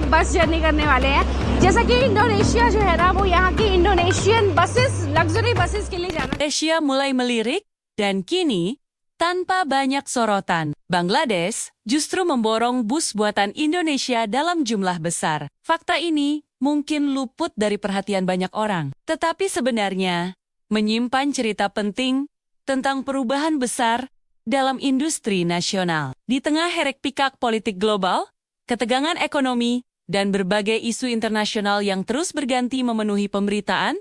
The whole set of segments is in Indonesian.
Bus journey करने वाले हैं। जैसा कि इंडोनेशिया जो है ना, वो यहाँ की इंडोनेशियन बसेस, लग्जरी बसेस के लिए जाना। Indonesia mulai melirik, dan kini, tanpa banyak sorotan, Bangladesh justru memborong bus buatan Indonesia dalam jumlah besar. Fakta ini mungkin luput dari perhatian banyak orang, tetapi sebenarnya menyimpan cerita penting tentang perubahan besar dalam industri nasional. Di tengah hiruk-pikuk politik global, ketegangan ekonomi, dan berbagai isu internasional yang terus berganti memenuhi pemberitaan,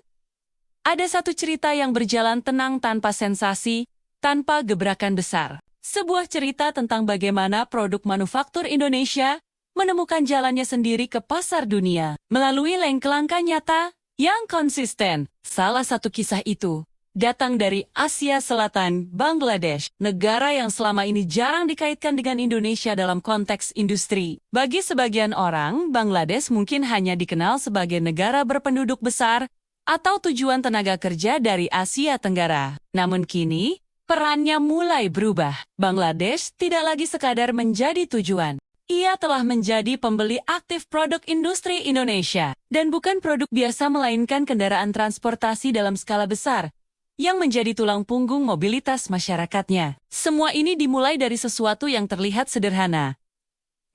ada satu cerita yang berjalan tenang tanpa sensasi, tanpa gebrakan besar. Sebuah cerita tentang bagaimana produk manufaktur Indonesia menemukan jalannya sendiri ke pasar dunia melalui langkah nyata yang konsisten. Salah satu kisah itu datang dari Asia Selatan, Bangladesh, negara yang selama ini jarang dikaitkan dengan Indonesia dalam konteks industri. Bagi sebagian orang, Bangladesh mungkin hanya dikenal sebagai negara berpenduduk besar atau tujuan tenaga kerja dari Asia Tenggara. Namun kini, perannya mulai berubah. Bangladesh tidak lagi sekadar menjadi tujuan. Ia telah menjadi pembeli aktif produk industri Indonesia. Dan bukan produk biasa melainkan kendaraan transportasi dalam skala besar yang menjadi tulang punggung mobilitas masyarakatnya. Semua ini dimulai dari sesuatu yang terlihat sederhana.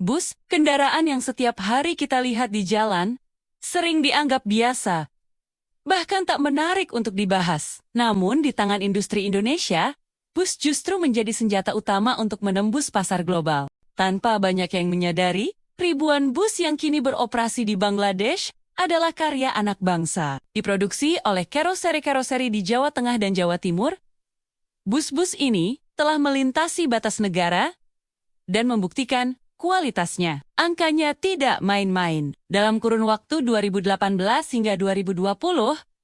Bus, kendaraan yang setiap hari kita lihat di jalan, sering dianggap biasa, bahkan tak menarik untuk dibahas. Namun di tangan industri Indonesia, bus justru menjadi senjata utama untuk menembus pasar global. Tanpa banyak yang menyadari, ribuan bus yang kini beroperasi di Bangladesh adalah karya anak bangsa. Diproduksi oleh karoseri-karoseri di Jawa Tengah dan Jawa Timur, bus-bus ini telah melintasi batas negara dan membuktikan kualitasnya. Angkanya tidak main-main. Dalam kurun waktu 2018 hingga 2020,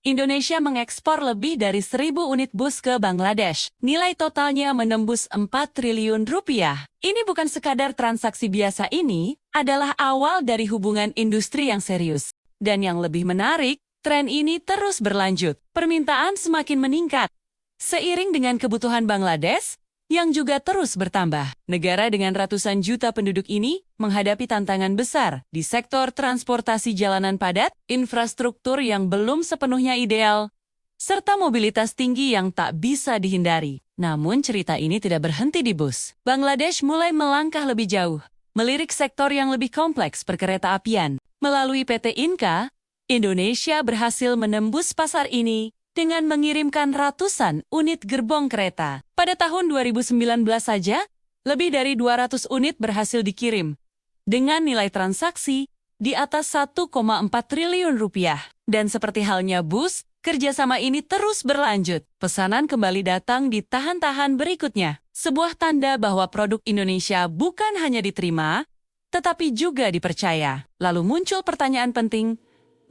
Indonesia mengekspor lebih dari 1.000 unit bus ke Bangladesh. Nilai totalnya menembus 4 triliun rupiah. Ini bukan sekadar transaksi biasa, ini adalah awal dari hubungan industri yang serius. Dan yang lebih menarik, tren ini terus berlanjut. Permintaan semakin meningkat seiring dengan kebutuhan Bangladesh yang juga terus bertambah. Negara dengan ratusan juta penduduk ini menghadapi tantangan besar di sektor transportasi jalanan padat, infrastruktur yang belum sepenuhnya ideal, serta mobilitas tinggi yang tak bisa dihindari. Namun cerita ini tidak berhenti di bus. Bangladesh mulai melangkah lebih jauh, melirik sektor yang lebih kompleks perkereta-apian. Melalui PT Inka, Indonesia berhasil menembus pasar ini dengan mengirimkan ratusan unit gerbong kereta. Pada tahun 2019 saja, lebih dari 200 unit berhasil dikirim, dengan nilai transaksi di atas 1,4 triliun rupiah. Dan seperti halnya bus, kerjasama ini terus berlanjut. Pesanan kembali datang di tahan-tahan berikutnya. Sebuah tanda bahwa produk Indonesia bukan hanya diterima, tetapi juga dipercaya. Lalu muncul pertanyaan penting,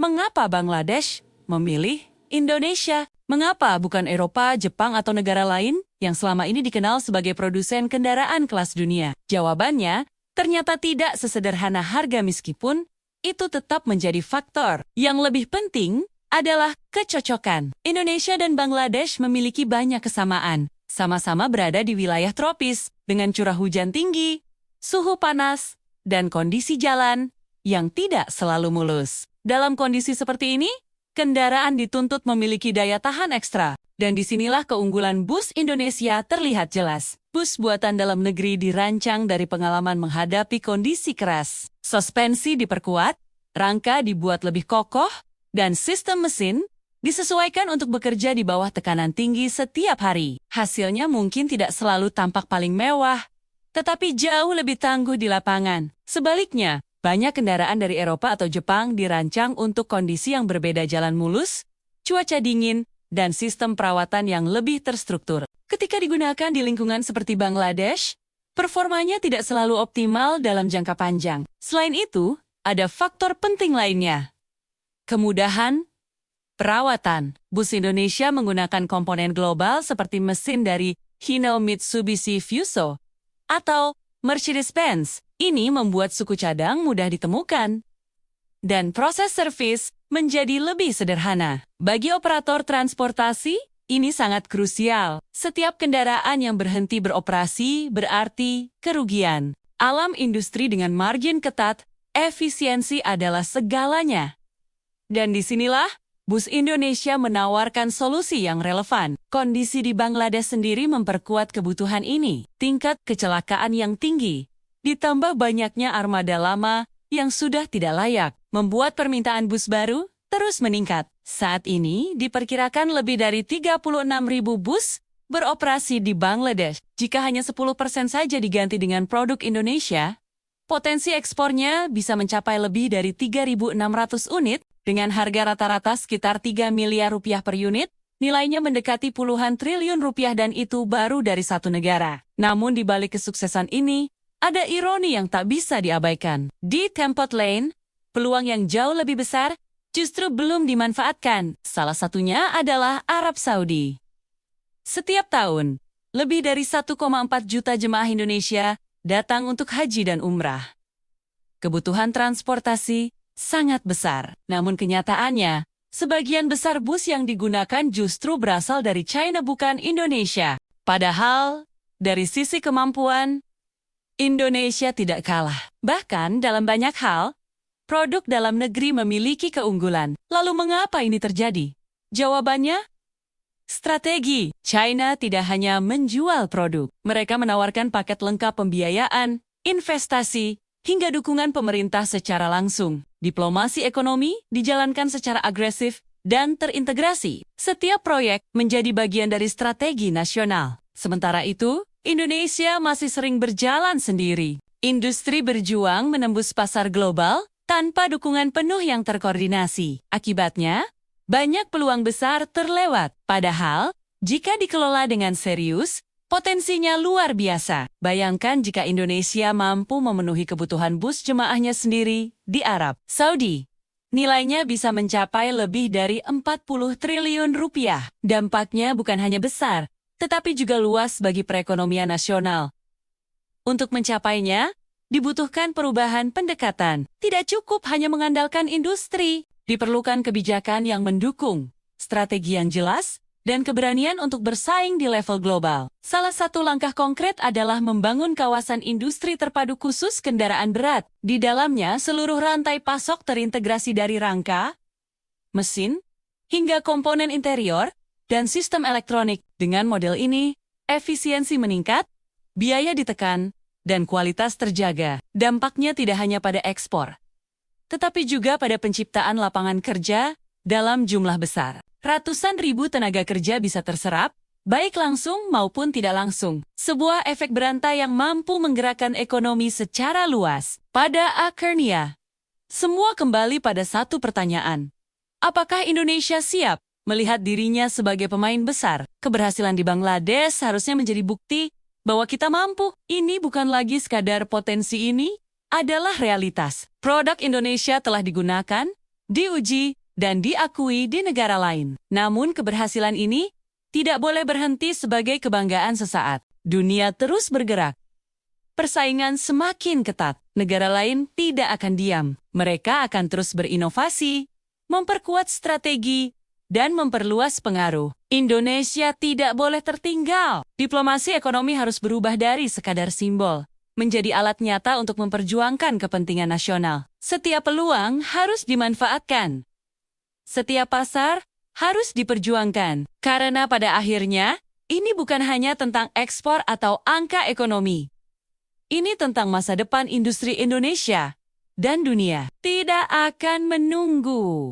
mengapa Bangladesh memilih Indonesia? Mengapa bukan Eropa, Jepang, atau negara lain yang selama ini dikenal sebagai produsen kendaraan kelas dunia? Jawabannya, ternyata tidak sesederhana harga meskipun itu tetap menjadi faktor. Yang lebih penting adalah kecocokan. Indonesia dan Bangladesh memiliki banyak kesamaan. Sama-sama berada di wilayah tropis dengan curah hujan tinggi, suhu panas, dan kondisi jalan yang tidak selalu mulus. Dalam kondisi seperti ini, kendaraan dituntut memiliki daya tahan ekstra. Dan disinilah keunggulan bus Indonesia terlihat jelas. Bus buatan dalam negeri dirancang dari pengalaman menghadapi kondisi keras. Suspensi diperkuat, rangka dibuat lebih kokoh, dan sistem mesin disesuaikan untuk bekerja di bawah tekanan tinggi setiap hari. Hasilnya mungkin tidak selalu tampak paling mewah, tetapi jauh lebih tangguh di lapangan. Sebaliknya, banyak kendaraan dari Eropa atau Jepang dirancang untuk kondisi yang berbeda, jalan mulus, cuaca dingin, dan sistem perawatan yang lebih terstruktur. Ketika digunakan di lingkungan seperti Bangladesh, performanya tidak selalu optimal dalam jangka panjang. Selain itu, ada faktor penting lainnya. Kemudahan perawatan. Bus Indonesia menggunakan komponen global seperti mesin dari Hino Mitsubishi Fuso atau Mercedes-Benz. Ini membuat suku cadang mudah ditemukan. Dan proses servis menjadi lebih sederhana. Bagi operator transportasi, ini sangat krusial. Setiap kendaraan yang berhenti beroperasi berarti kerugian. Alam industri dengan margin ketat, efisiensi adalah segalanya. Dan disinilah Bus Indonesia menawarkan solusi yang relevan. Kondisi di Bangladesh sendiri memperkuat kebutuhan ini. Tingkat kecelakaan yang tinggi, ditambah banyaknya armada lama yang sudah tidak layak, membuat permintaan bus baru terus meningkat. Saat ini diperkirakan lebih dari 36.000 bus beroperasi di Bangladesh. Jika hanya 10% saja diganti dengan produk Indonesia, potensi ekspornya bisa mencapai lebih dari 3.600 unit dengan harga rata-rata sekitar 3 miliar rupiah per unit, nilainya mendekati puluhan triliun rupiah dan itu baru dari satu negara. Namun di balik kesuksesan ini, ada ironi yang tak bisa diabaikan. Di Tempat lain, peluang yang jauh lebih besar justru belum dimanfaatkan. Salah satunya adalah Arab Saudi. Setiap tahun, lebih dari 1,4 juta jemaah Indonesia datang untuk haji dan umrah. Kebutuhan transportasi sangat besar. Namun kenyataannya, sebagian besar bus yang digunakan justru berasal dari China bukan Indonesia. Padahal, dari sisi kemampuan, Indonesia tidak kalah. Bahkan dalam banyak hal, produk dalam negeri memiliki keunggulan. Lalu mengapa ini terjadi? Jawabannya, strategi. China tidak hanya menjual produk. Mereka menawarkan paket lengkap pembiayaan, investasi, hingga dukungan pemerintah secara langsung. Diplomasi ekonomi dijalankan secara agresif dan terintegrasi. Setiap proyek menjadi bagian dari strategi nasional. Sementara itu, Indonesia masih sering berjalan sendiri. Industri berjuang menembus pasar global tanpa dukungan penuh yang terkoordinasi. Akibatnya, banyak peluang besar terlewat. Padahal, jika dikelola dengan serius, potensinya luar biasa. Bayangkan jika Indonesia mampu memenuhi kebutuhan bus jemaahnya sendiri di Arab Saudi. Nilainya bisa mencapai lebih dari 40 triliun rupiah. Dampaknya bukan hanya besar, tetapi juga luas bagi perekonomian nasional. Untuk mencapainya, dibutuhkan perubahan pendekatan. Tidak cukup hanya mengandalkan industri. Diperlukan kebijakan yang mendukung, strategi yang jelas, dan keberanian untuk bersaing di level global. Salah satu langkah konkret adalah membangun kawasan industri terpadu khusus kendaraan berat. Di dalamnya, seluruh rantai pasok terintegrasi dari rangka, mesin, hingga komponen interior, dan sistem elektronik. Dengan model ini, efisiensi meningkat, biaya ditekan, dan kualitas terjaga. Dampaknya tidak hanya pada ekspor, tetapi juga pada penciptaan lapangan kerja dalam jumlah besar. Ratusan ribu tenaga kerja bisa terserap, baik langsung maupun tidak langsung. Sebuah efek berantai yang mampu menggerakkan ekonomi secara luas. Pada akhirnya, semua kembali pada satu pertanyaan. Apakah Indonesia siap melihat dirinya sebagai pemain besar? Keberhasilan di Bangladesh harusnya menjadi bukti bahwa kita mampu. Ini bukan lagi sekadar potensi, ini adalah realitas. Produk Indonesia telah digunakan, diuji, dan diakui di negara lain. Namun keberhasilan ini tidak boleh berhenti sebagai kebanggaan sesaat. Dunia terus bergerak. Persaingan semakin ketat. Negara lain tidak akan diam. Mereka akan terus berinovasi, memperkuat strategi, dan memperluas pengaruh. Indonesia tidak boleh tertinggal. Diplomasi ekonomi harus berubah dari sekadar simbol menjadi alat nyata untuk memperjuangkan kepentingan nasional. Setiap peluang harus dimanfaatkan. Setiap pasar harus diperjuangkan. Karena pada akhirnya, ini bukan hanya tentang ekspor atau angka ekonomi. Ini tentang masa depan industri Indonesia dan dunia. Tidak akan menunggu.